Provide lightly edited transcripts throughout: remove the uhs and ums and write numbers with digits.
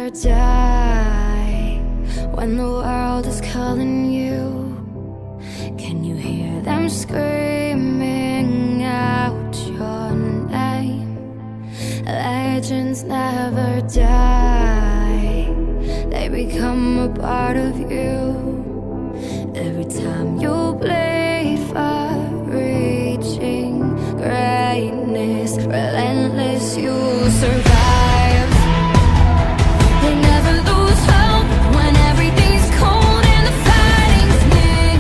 never die. When the world is calling you, can you hear them screaming out your name? Legends never die, they become a part of you. Every time you bleed for reaching greatness, relentless, you survive. They never lose hope when everything's cold and the fighting's near.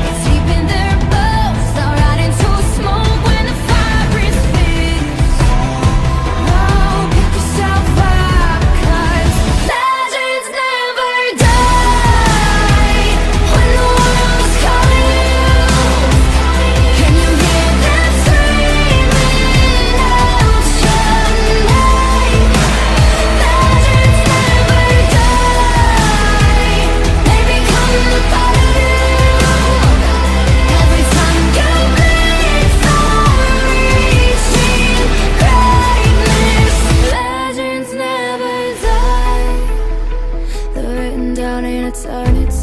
It's deep in their bones, they'll ride into smoke when the fire is fierce. Oh, pick yourself up, 'cause legends never die. When the world's calling you, can you hear them screaming out your name? Legends never die, they become a part of you. Every time you bleed for reaching greatness, legends never die. They're written down in eternity.